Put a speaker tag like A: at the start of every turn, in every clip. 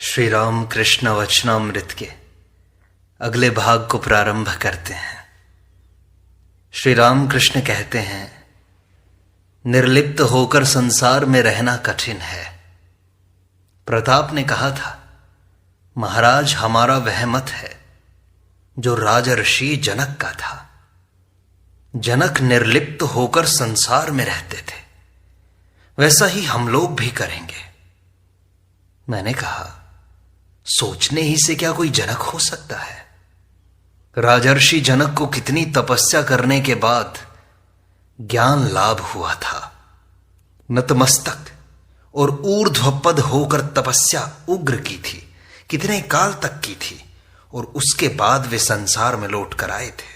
A: श्री राम कृष्ण वचनामृत के अगले भाग को प्रारंभ करते हैं। श्री राम कृष्ण कहते हैं, निर्लिप्त होकर संसार में रहना कठिन है। प्रताप ने कहा था, महाराज हमारा वह मत है जो राजर्षि जनक का था। जनक निर्लिप्त होकर संसार में रहते थे, वैसा ही हम लोग भी करेंगे। मैंने कहा, सोचने ही से क्या कोई जनक हो सकता है? राजर्षि जनक को कितनी तपस्या करने के बाद ज्ञान लाभ हुआ था। नतमस्तक और ऊर्ध्वपद होकर तपस्या उग्र की थी, कितने काल तक की थी, और उसके बाद वे संसार में लौट कर आए थे।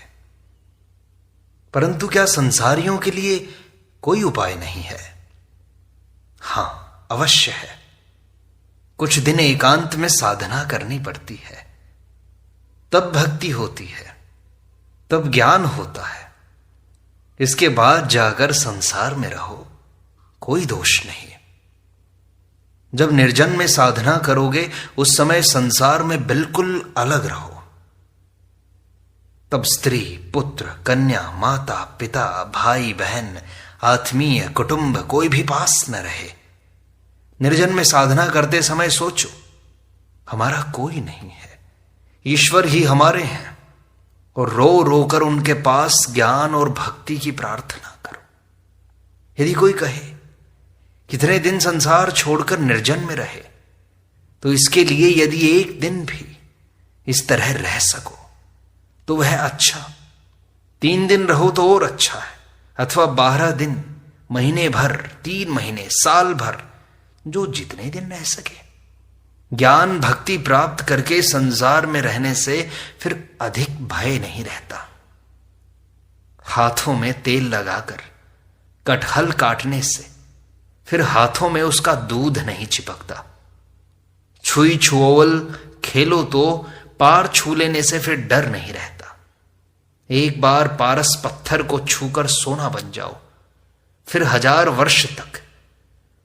A: परंतु क्या संसारियों के लिए कोई उपाय नहीं है? हां, अवश्य है। कुछ दिन एकांत में साधना करनी पड़ती है, तब भक्ति होती है, तब ज्ञान होता है। इसके बाद जाकर संसार में रहो, कोई दोष नहीं। जब निर्जन में साधना करोगे उस समय संसार में बिल्कुल अलग रहो। तब स्त्री, पुत्र, कन्या, माता, पिता, भाई, बहन, आत्मीय, कुटुंब कोई भी पास न रहे। निर्जन में साधना करते समय सोचो, हमारा कोई नहीं है, ईश्वर ही हमारे हैं, और रो रो कर उनके पास ज्ञान और भक्ति की प्रार्थना करो। यदि कोई कहे कितने दिन संसार छोड़कर निर्जन में रहे, तो इसके लिए यदि एक दिन भी इस तरह रह सको तो वह अच्छा। 3 दिन रहो तो और अच्छा है, अथवा 12 दिन, महीने भर, 3 महीने, साल भर, जो जितने दिन रह सके। ज्ञान भक्ति प्राप्त करके संसार में रहने से फिर अधिक भय नहीं रहता। हाथों में तेल लगाकर कटहल काटने से फिर हाथों में उसका दूध नहीं चिपकता। छुई छुओल खेलो तो पार छू लेने से फिर डर नहीं रहता। एक बार पारस पत्थर को छूकर सोना बन जाओ, फिर 1000 वर्ष तक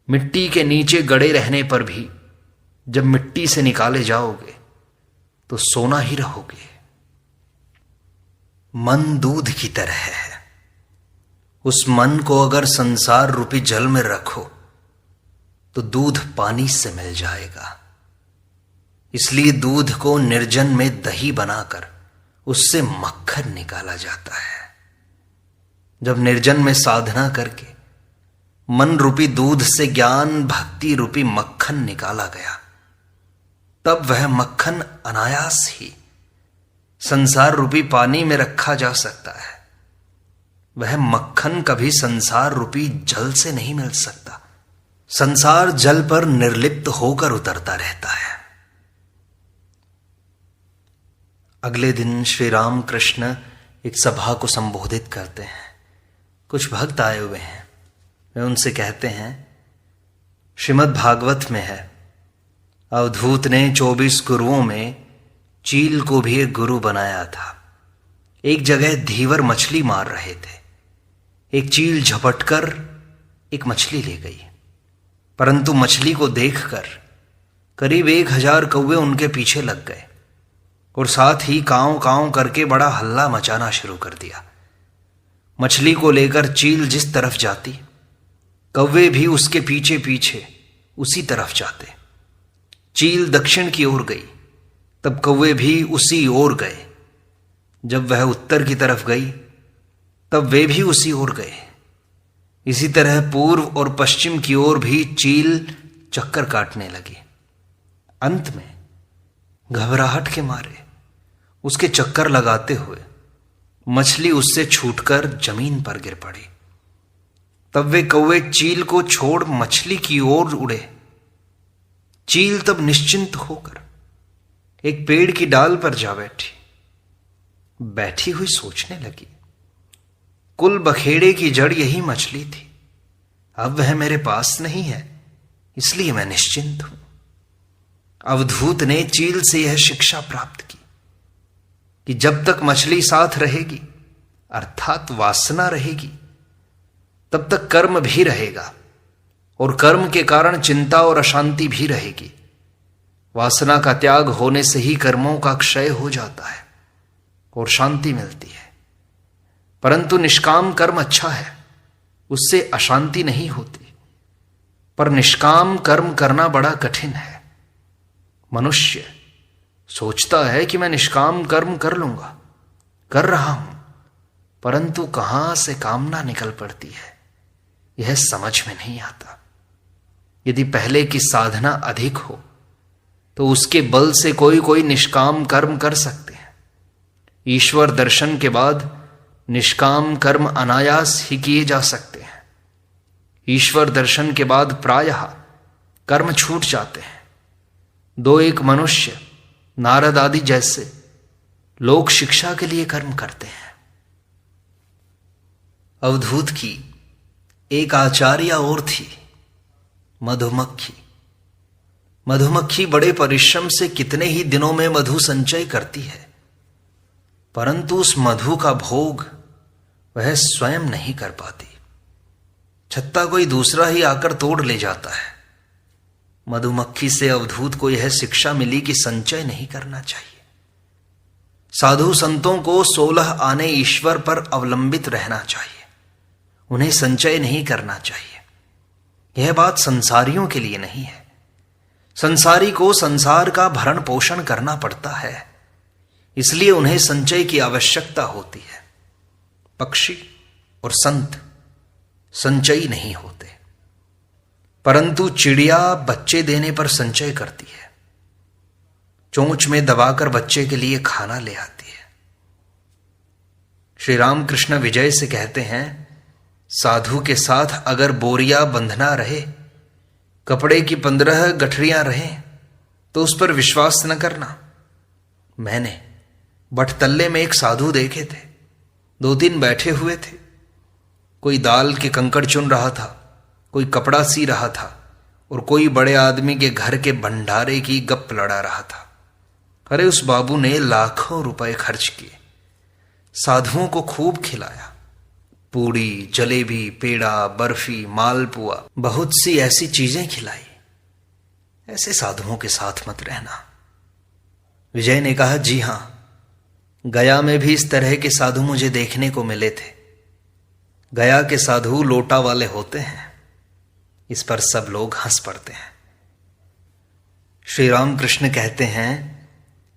A: मिट्टी के नीचे गड़े रहने पर भी जब मिट्टी से निकाले जाओगे तो सोना ही रहोगे। मन दूध की तरह है। उस मन को अगर संसार रूपी जल में रखो तो दूध पानी से मिल जाएगा। इसलिए दूध को निर्जन में दही बनाकर उससे मक्खन निकाला जाता है। जब निर्जन में साधना करके मन रूपी दूध से ज्ञान भक्ति रूपी मक्खन निकाला गया, तब वह मक्खन अनायास ही संसार रूपी पानी में रखा जा सकता है। वह मक्खन कभी संसार रूपी जल से नहीं मिल सकता। संसार जल पर निर्लिप्त होकर उतरता रहता है। अगले दिन श्री राम कृष्ण एक सभा को संबोधित करते हैं। कुछ भक्त आए हुए हैं। वे उनसे कहते हैं, श्रीमद् भागवत में है, अवधूत ने 24 गुरुओं में चील को भी एक गुरु बनाया था। एक जगह धीवर मछली मार रहे थे। एक चील झपटकर एक मछली ले गई, परंतु मछली को देखकर करीब 1000 कौवे उनके पीछे लग गए और साथ ही कांव कांव करके बड़ा हल्ला मचाना शुरू कर दिया। मछली को लेकर चील जिस तरफ जाती, कौवे भी उसके पीछे पीछे उसी तरफ जाते। चील दक्षिण की ओर गई, तब कौवे भी उसी ओर गए। जब वह उत्तर की तरफ गई, तब वे भी उसी ओर गए। इसी तरह पूर्व और पश्चिम की ओर भी चील चक्कर काटने लगी। अंत में घबराहट के मारे उसके चक्कर लगाते हुए मछली उससे छूटकर जमीन पर गिर पड़ी। तब वे कौवे चील को छोड़ मछली की ओर उड़े। चील तब निश्चिंत होकर एक पेड़ की डाल पर जा बैठी हुई सोचने लगी, कुल बखेड़े की जड़ यही मछली थी। अब वह मेरे पास नहीं है, इसलिए मैं निश्चिंत हूं। अवधूत ने चील से यह शिक्षा प्राप्त की कि जब तक मछली साथ रहेगी, अर्थात वासना रहेगी, तब तक कर्म भी रहेगा और कर्म के कारण चिंता और अशांति भी रहेगी। वासना का त्याग होने से ही कर्मों का क्षय हो जाता है और शांति मिलती है। परंतु निष्काम कर्म अच्छा है, उससे अशांति नहीं होती। पर निष्काम कर्म करना बड़ा कठिन है। मनुष्य सोचता है कि मैं निष्काम कर्म कर लूंगा, कर रहा हूं, परंतु कहां से कामना निकल पड़ती है यह समझ में नहीं आता। यदि पहले की साधना अधिक हो तो उसके बल से कोई कोई निष्काम कर्म कर सकते हैं। ईश्वर दर्शन के बाद निष्काम कर्म अनायास ही किए जा सकते हैं। ईश्वर दर्शन के बाद प्रायः कर्म छूट जाते हैं। दो एक मनुष्य नारद आदि जैसे लोक शिक्षा के लिए कर्म करते हैं। अवधूत की एक आचार्य और थी, मधुमक्खी। मधुमक्खी बड़े परिश्रम से कितने ही दिनों में मधु संचय करती है, परंतु उस मधु का भोग वह स्वयं नहीं कर पाती। छत्ता कोई दूसरा ही आकर तोड़ ले जाता है। मधुमक्खी से अवधूत को यह शिक्षा मिली कि संचय नहीं करना चाहिए। साधु संतों को 16 आने ईश्वर पर अवलंबित रहना चाहिए, उन्हें संचय नहीं करना चाहिए। यह बात संसारियों के लिए नहीं है। संसारी को संसार का भरण पोषण करना पड़ता है, इसलिए उन्हें संचय की आवश्यकता होती है। पक्षी और संत संचयी नहीं होते, परंतु चिड़िया बच्चे देने पर संचय करती है। चोंच में दबाकर बच्चे के लिए खाना ले आती है। श्री रामकृष्ण विजय से कहते हैं, साधु के साथ अगर बोरिया बंधना रहे, कपड़े की 15 गठरियां रहें, तो उस पर विश्वास न करना। मैंने बटतल्ले में एक साधु देखे थे, 2-3 बैठे हुए थे। कोई दाल के कंकड़ चुन रहा था, कोई कपड़ा सी रहा था, और कोई बड़े आदमी के घर के भंडारे की गप लड़ा रहा था। अरे उस बाबू ने लाखों रुपए खर्च किए, साधुओं को खूब खिलाया। पूड़ी, जलेबी, पेड़ा, बर्फी, मालपुआ, बहुत सी ऐसी चीजें खिलाई। ऐसे साधुओं के साथ मत रहना। विजय ने कहा, जी हां, गया में भी इस तरह के साधु मुझे देखने को मिले थे। गया के साधु लोटा वाले होते हैं। इस पर सब लोग हंस पड़ते हैं। श्री रामकृष्ण कहते हैं,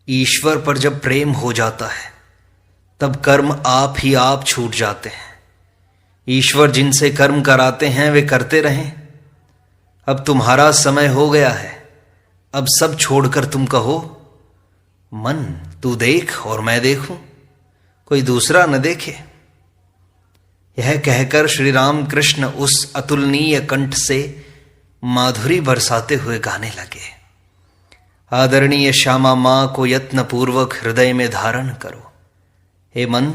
A: ईश्वर पर जब प्रेम हो जाता है तब कर्म आप ही आप छूट जाते हैं। ईश्वर जिनसे कर्म कराते हैं वे करते रहें। अब तुम्हारा समय हो गया है, अब सब छोड़कर तुम कहो, मन तू देख और मैं देखूं, कोई दूसरा न देखे। यह कहकर श्री रामकृष्ण उस अतुलनीय कंठ से माधुरी बरसाते हुए गाने लगे। आदरणीय श्यामा मां को यत्न पूर्वक हृदय में धारण करो। हे मन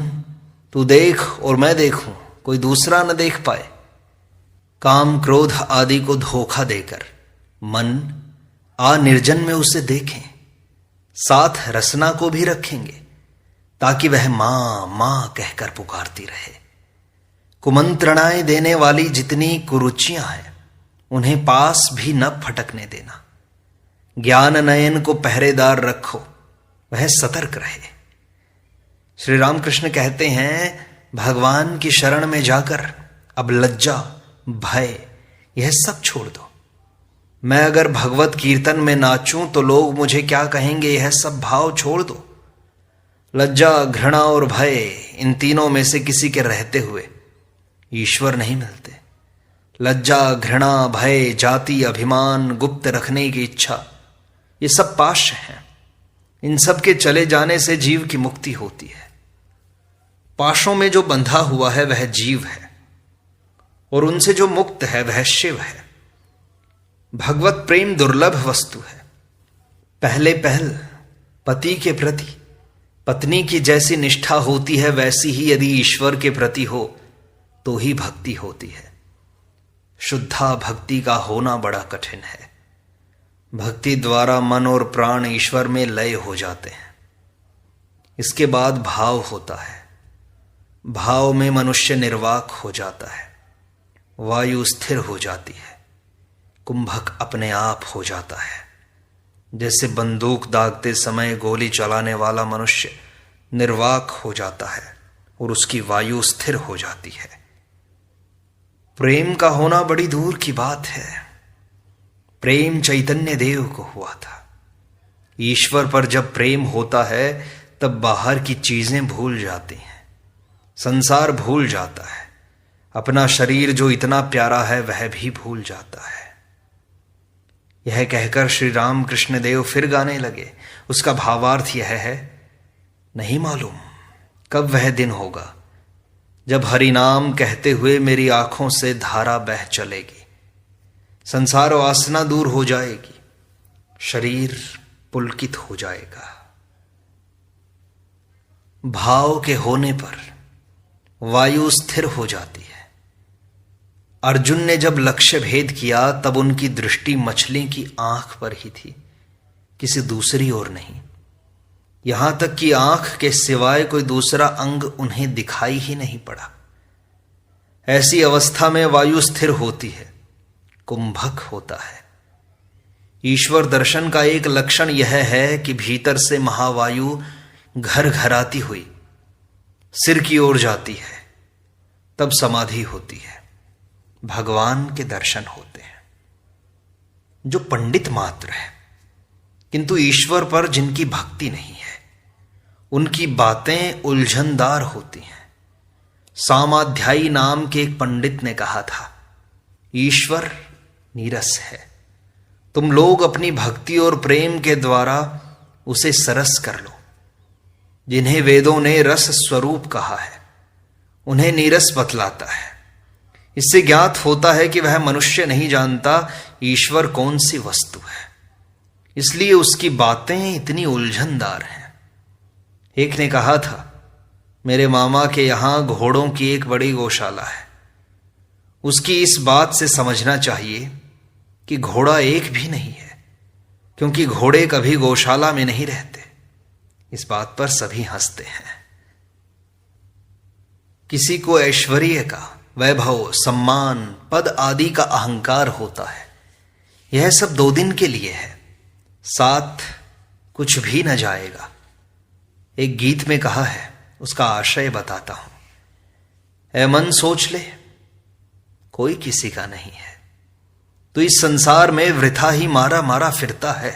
A: तू देख और मैं देखूं, कोई दूसरा न देख पाए। काम क्रोध आदि को धोखा देकर मन आ निर्जन में उसे देखें, साथ रसना को भी रखेंगे, ताकि वह मां मां कहकर पुकारती रहे। कुमंत्रणाएं देने वाली जितनी कुरुचियां हैं उन्हें पास भी न फटकने देना। ज्ञान नयन को पहरेदार रखो, वह सतर्क रहे। श्री रामकृष्ण कहते हैं, भगवान की शरण में जाकर अब लज्जा, भय यह सब छोड़ दो। मैं अगर भगवत कीर्तन में नाचूं तो लोग मुझे क्या कहेंगे, यह सब भाव छोड़ दो। लज्जा, घृणा और भय, इन तीनों में से किसी के रहते हुए ईश्वर नहीं मिलते। लज्जा, घृणा, भय, जाति, अभिमान, गुप्त रखने की इच्छा, ये सब पाश हैं। इन सब के चले जाने से जीव की मुक्ति होती है। पाशों में जो बंधा हुआ है वह जीव है, और उनसे जो मुक्त है वह शिव है। भगवत प्रेम दुर्लभ वस्तु है। पहले पहल पति के प्रति पत्नी की जैसी निष्ठा होती है, वैसी ही यदि ईश्वर के प्रति हो तो ही भक्ति होती है। शुद्धा भक्ति का होना बड़ा कठिन है। भक्ति द्वारा मन और प्राण ईश्वर में लय हो जाते हैं। इसके बाद भाव होता है। भाव में मनुष्य निर्वाक हो जाता है, वायु स्थिर हो जाती है, कुंभक अपने आप हो जाता है, जैसे बंदूक दागते समय गोली चलाने वाला मनुष्य निर्वाक हो जाता है और उसकी वायु स्थिर हो जाती है। प्रेम का होना बड़ी दूर की बात है। प्रेम चैतन्य देव को हुआ था। ईश्वर पर जब प्रेम होता है तब बाहर की चीजें भूल जाती हैं, संसार भूल जाता है, अपना शरीर जो इतना प्यारा है वह भी भूल जाता है। यह कहकर श्री राम कृष्ण देव फिर गाने लगे। उसका भावार्थ यह है, नहीं मालूम कब वह दिन होगा जब हरि नाम कहते हुए मेरी आंखों से धारा बह चलेगी, संसार वासना दूर हो जाएगी, शरीर पुलकित हो जाएगा। भाव के होने पर वायु स्थिर हो जाती है। अर्जुन ने जब लक्ष्य भेद किया तब उनकी दृष्टि मछली की आंख पर ही थी, किसी दूसरी ओर नहीं। यहां तक कि आंख के सिवाय कोई दूसरा अंग उन्हें दिखाई ही नहीं पड़ा। ऐसी अवस्था में वायु स्थिर होती है, कुंभक होता है। ईश्वर दर्शन का एक लक्षण यह है कि भीतर से महावायु घर घराती हुई सिर की ओर जाती है, तब समाधि होती है। भगवान के दर्शन होते हैं जो पंडित मात्र है, किंतु ईश्वर पर जिनकी भक्ति नहीं है, उनकी बातें उलझनदार होती हैं। सामाध्यायी नाम के एक पंडित ने कहा था, ईश्वर नीरस है, तुम लोग अपनी भक्ति और प्रेम के द्वारा उसे सरस कर लो। जिन्हें वेदों ने रस स्वरूप कहा है उन्हें नीरस बतलाता है। इससे ज्ञात होता है कि वह मनुष्य नहीं जानता ईश्वर कौन सी वस्तु है, इसलिए उसकी बातें इतनी उलझनदार हैं। एक ने कहा था, मेरे मामा के यहां घोड़ों की एक बड़ी गौशाला है। उसकी इस बात से समझना चाहिए कि घोड़ा एक भी नहीं है, क्योंकि घोड़े कभी गौशाला में नहीं रहते। इस बात पर सभी हंसते हैं। किसी को ऐश्वर्य का, वैभव, सम्मान, पद आदि का अहंकार होता है। यह सब 2 दिन के लिए है, साथ कुछ भी न जाएगा। एक गीत में कहा है, उसका आशय बताता हूं। ऐ मन सोच ले, कोई किसी का नहीं है, तो इस संसार में वृथा ही मारा मारा फिरता है।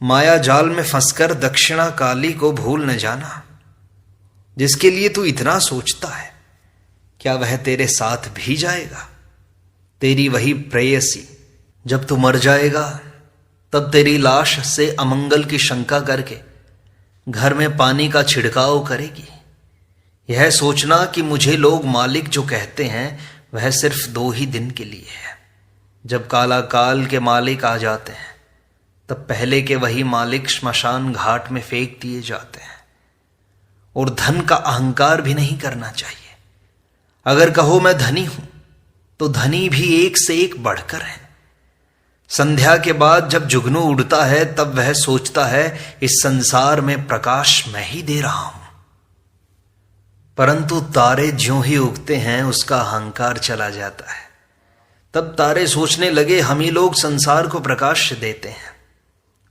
A: माया जाल में फंसकर दक्षिणा काली को भूल न जाना। जिसके लिए तू इतना सोचता है, क्या वह तेरे साथ भी जाएगा? तेरी वही प्रेयसी जब तू मर जाएगा तब तेरी लाश से अमंगल की शंका करके घर में पानी का छिड़काव करेगी। यह सोचना कि मुझे लोग मालिक जो कहते हैं वह सिर्फ 2 ही दिन के लिए है। जब काला काल के मालिक आ जाते हैं तब पहले के वही मालिक श्मशान घाट में फेंक दिए जाते हैं। और धन का अहंकार भी नहीं करना चाहिए। अगर कहो मैं धनी हूं तो धनी भी एक से एक बढ़कर है। संध्या के बाद जब जुगनू उड़ता है तब वह सोचता है इस संसार में प्रकाश मैं ही दे रहा हूं, परंतु तारे ज्यों ही उगते हैं उसका अहंकार चला जाता है। तब तारे सोचने लगे हम ही लोग संसार को प्रकाश देते हैं।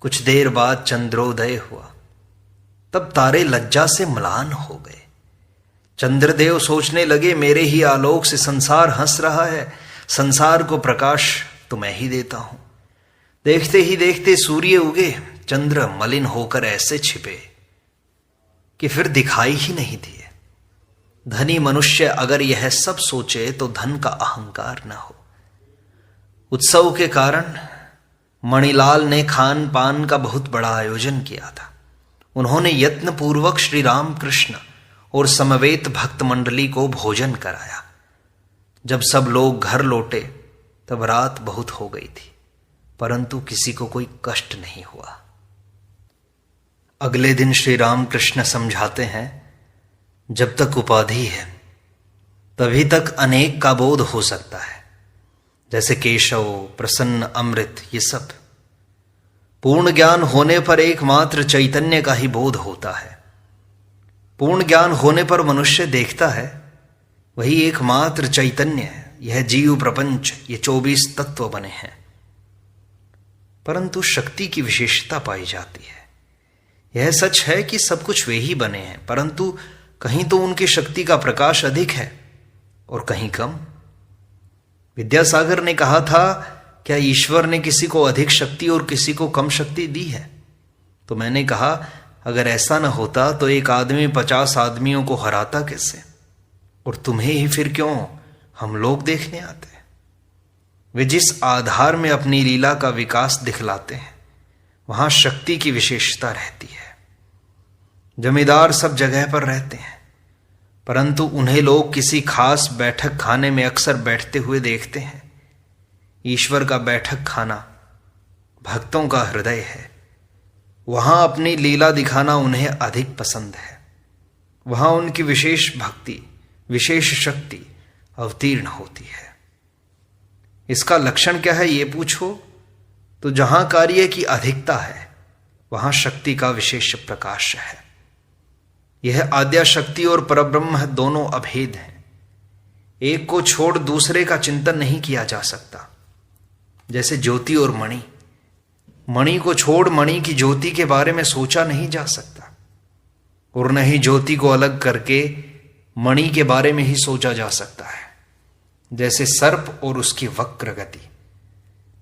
A: कुछ देर बाद चंद्रोदय हुआ, तब तारे लज्जा से म्लान हो गए। चंद्रदेव सोचने लगे मेरे ही आलोक से संसार हंस रहा है, संसार को प्रकाश तो मैं ही देता हूं। देखते ही देखते सूर्य उगे, चंद्र मलिन होकर ऐसे छिपे कि फिर दिखाई ही नहीं दिए। धनी मनुष्य अगर यह सब सोचे तो धन का अहंकार न हो। उत्सव के कारण मणिलाल ने खान पान का बहुत बड़ा आयोजन किया था। उन्होंने यत्न पूर्वक श्री राम कृष्ण और समवेत भक्त मंडली को भोजन कराया। जब सब लोग घर लौटे तब रात बहुत हो गई थी, परंतु किसी को कोई कष्ट नहीं हुआ। अगले दिन श्री राम कृष्ण समझाते हैं, जब तक उपाधि है तभी तक अनेक का बोध हो सकता है, जैसे केशव, प्रसन्न, अमृत, ये सब। पूर्ण ज्ञान होने पर एकमात्र चैतन्य का ही बोध होता है। पूर्ण ज्ञान होने पर मनुष्य देखता है वही एकमात्र चैतन्य है। यह जीव प्रपंच, ये 24 तत्व बने हैं। परंतु शक्ति की विशेषता पाई जाती है। यह सच है कि सब कुछ वे ही बने हैं, परंतु कहीं तो उनकी शक्ति का प्रकाश अधिक है और कहीं कम। विद्यासागर ने कहा था, क्या ईश्वर ने किसी को अधिक शक्ति और किसी को कम शक्ति दी है? तो मैंने कहा, अगर ऐसा न होता तो एक आदमी 50 आदमियों को हराता कैसे? और तुम्हें ही फिर क्यों हम लोग देखने आते हैं? वे जिस आधार में अपनी लीला का विकास दिखलाते हैं, वहां शक्ति की विशेषता रहती है। जमींदार सब जगह पर रहते हैं, परंतु उन्हें लोग किसी खास बैठक खाने में अक्सर बैठते हुए देखते हैं। ईश्वर का बैठक खाना भक्तों का हृदय है। वहां अपनी लीला दिखाना उन्हें अधिक पसंद है। वहां उनकी विशेष भक्ति, विशेष शक्ति अवतीर्ण होती है। इसका लक्षण क्या है ये पूछो तो जहां कार्य की अधिकता है वहां शक्ति का विशेष प्रकाश है। यह आद्या शक्ति और परब्रह्म दोनों अभेद हैं। एक को छोड़ दूसरे का चिंतन नहीं किया जा सकता। जैसे ज्योति और मणि, मणि को छोड़ मणि की ज्योति के बारे में सोचा नहीं जा सकता, और न ही ज्योति को अलग करके मणि के बारे में ही सोचा जा सकता है। जैसे सर्प और उसकी वक्र गति,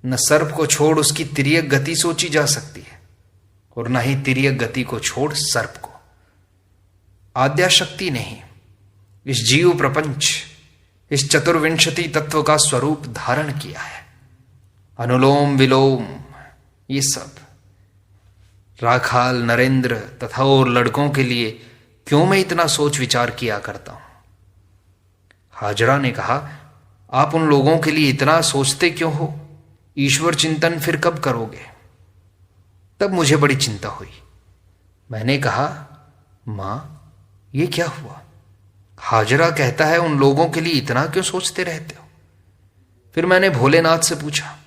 A: न सर्प को छोड़ उसकी तिर्यक गति सोची जा सकती है, और न ही तिर्यक गति को छोड़ सर्प को। आद्या शक्ति ने ही इस जीव प्रपंच, इस चतुर्विंशति तत्व का स्वरूप धारण किया है। अनुलोम विलोम, ये सब राखाल, नरेंद्र तथा और लड़कों के लिए क्यों मैं इतना सोच विचार किया करता हूं? हाजरा ने कहा, आप उन लोगों के लिए इतना सोचते क्यों हो? ईश्वर चिंतन फिर कब करोगे? तब मुझे बड़ी चिंता हुई। मैंने कहा, मां ये क्या हुआ? हाजरा कहता है उन लोगों के लिए इतना क्यों सोचते रहते हो? फिर मैंने भोलेनाथ से पूछा।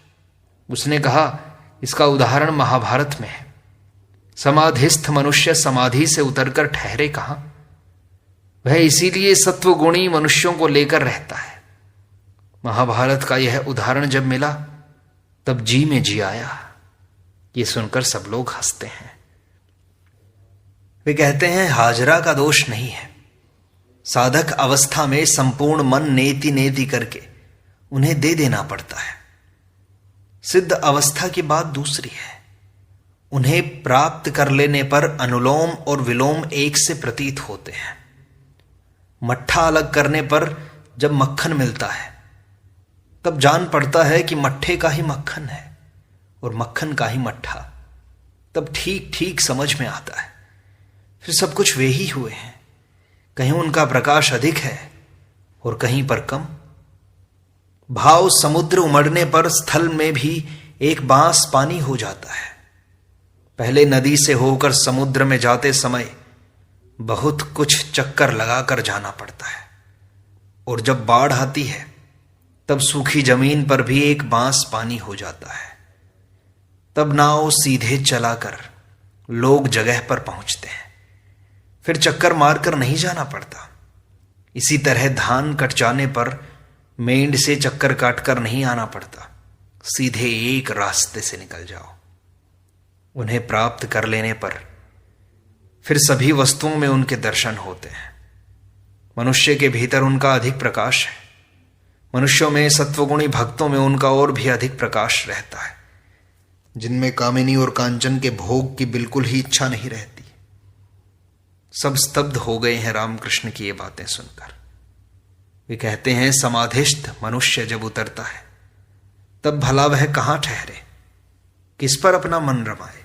A: उसने कहा, इसका उदाहरण महाभारत में है। समाधिस्थ मनुष्य समाधि से उतरकर ठहरे कहां? वह इसीलिए सत्वगुणी मनुष्यों को लेकर रहता है। महाभारत का यह उदाहरण जब मिला तब जी में जी आया। ये सुनकर सब लोग हंसते हैं। वे कहते हैं हाजरा का दोष नहीं है। साधक अवस्था में संपूर्ण मन नेति नेति करके उन्हें दे देना पड़ता है। सिद्ध अवस्था की बात दूसरी है। उन्हें प्राप्त कर लेने पर अनुलोम और विलोम एक से प्रतीत होते हैं। मट्ठा अलग करने पर जब मक्खन मिलता है तब जान पड़ता है कि मट्ठे का ही मक्खन है और मक्खन का ही मट्ठा। तब ठीक ठीक समझ में आता है। फिर सब कुछ वे ही हुए हैं। कहीं उनका प्रकाश अधिक है और कहीं पर कम। भाव समुद्र उमड़ने पर स्थल में भी एक बांस पानी हो जाता है। पहले नदी से होकर समुद्र में जाते समय बहुत कुछ चक्कर लगाकर जाना पड़ता है, और जब बाढ़ आती है तब सूखी जमीन पर भी एक बांस पानी हो जाता है। तब नाव सीधे चलाकर लोग जगह पर पहुंचते हैं। फिर चक्कर मारकर नहीं जाना पड़ता। इसी तरह धान कट जाने पर मेंढ से चक्कर काटकर नहीं आना पड़ता। सीधे एक रास्ते से निकल जाओ। उन्हें प्राप्त कर लेने पर फिर सभी वस्तुओं में उनके दर्शन होते हैं। मनुष्य के भीतर उनका अधिक प्रकाश है। मनुष्यों में, सत्वगुणी भक्तों में उनका और भी अधिक प्रकाश रहता है, जिनमें कामिनी और कांचन के भोग की बिल्कुल ही इच्छा नहीं रहती। सब स्तब्ध हो गए हैं रामकृष्ण की ये बातें सुनकर। वे कहते हैं समाधिस्थ मनुष्य जब उतरता है तब भला वह कहां ठहरे, किस पर अपना मन रमाए।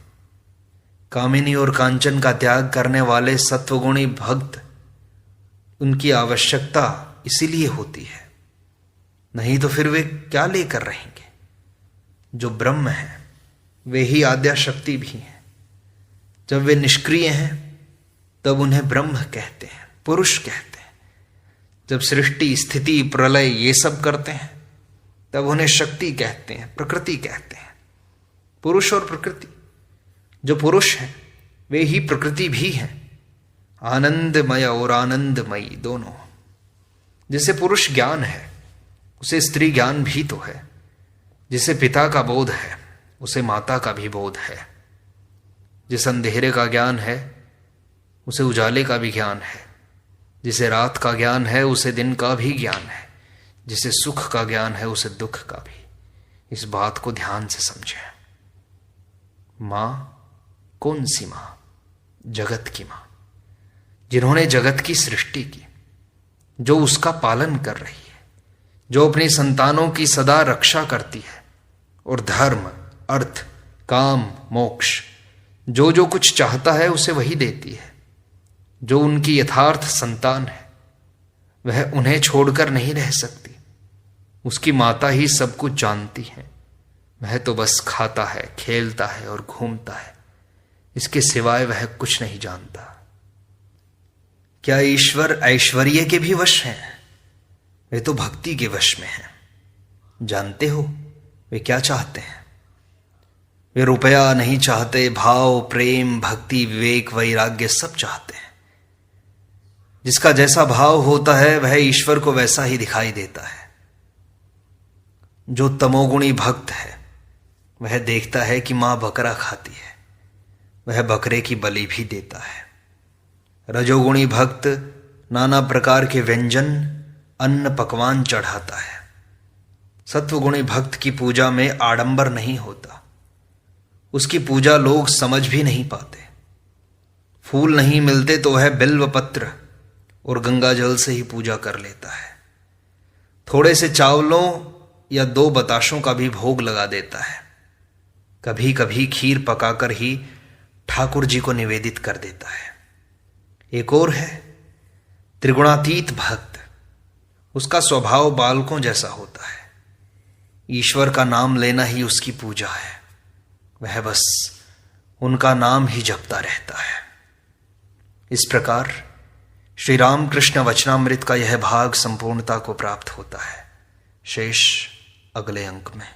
A: कामिनी और कांचन का त्याग करने वाले सत्वगुणी भक्त, उनकी आवश्यकता इसीलिए होती है, नहीं तो फिर वे क्या लेकर रहेंगे। जो ब्रह्म है वे ही आद्या शक्ति भी हैं। जब वे निष्क्रिय हैं तब उन्हें ब्रह्म कहते हैं, पुरुष कहते हैं। जब सृष्टि, स्थिति, प्रलय ये सब करते हैं तब उन्हें शक्ति कहते हैं, प्रकृति कहते हैं। पुरुष और प्रकृति, जो पुरुष है वे ही प्रकृति भी हैं। आनंदमय और आनंदमयी दोनों। जिसे पुरुष ज्ञान है उसे स्त्री ज्ञान भी तो है। जिसे पिता का बोध है उसे माता का भी बोध है। जिस अंधेरे का ज्ञान है उसे उजाले का भी ज्ञान है। जिसे रात का ज्ञान है उसे दिन का भी ज्ञान है। जिसे सुख का ज्ञान है उसे दुख का भी। इस बात को ध्यान से समझें। मां कौन सी मां? जगत की मां, जिन्होंने जगत की सृष्टि की, जो उसका पालन कर रही है, जो अपनी संतानों की सदा रक्षा करती है और धर्म, अर्थ, काम, मोक्ष जो जो कुछ चाहता है उसे वही देती है। जो उनकी यथार्थ संतान है वह उन्हें छोड़कर नहीं रह सकती। उसकी माता ही सब कुछ जानती है। वह तो बस खाता है, खेलता है और घूमता है। इसके सिवाय वह कुछ नहीं जानता। क्या ईश्वर ऐश्वर्य के भी वश हैं? वे तो भक्ति के वश में हैं। जानते हो वे क्या चाहते हैं? वे रुपया नहीं चाहते, भाव, प्रेम, भक्ति, विवेक, वैराग्य सब चाहते हैं। जिसका जैसा भाव होता है वह ईश्वर को वैसा ही दिखाई देता है। जो तमोगुणी भक्त है वह देखता है कि मां बकरा खाती है, वह बकरे की बलि भी देता है। रजोगुणी भक्त नाना प्रकार के व्यंजन, अन्न, पकवान चढ़ाता है। सत्वगुणी भक्त की पूजा में आडंबर नहीं होता। उसकी पूजा लोग समझ भी नहीं पाते। फूल नहीं मिलते तो वह बिल्व पत्र और गंगा जल से ही पूजा कर लेता है। थोड़े से चावलों या 2 बताशों का भी भोग लगा देता है। कभी कभी खीर पकाकर ही ठाकुर जी को निवेदित कर देता है। एक और है त्रिगुणातीत भक्त। उसका स्वभाव बालकों जैसा होता है। ईश्वर का नाम लेना ही उसकी पूजा है। वह बस उनका नाम ही जपता रहता है। इस प्रकार श्री रामकृष्ण वचनामृत का यह भाग संपूर्णता को प्राप्त होता है। शेष अगले अंक में।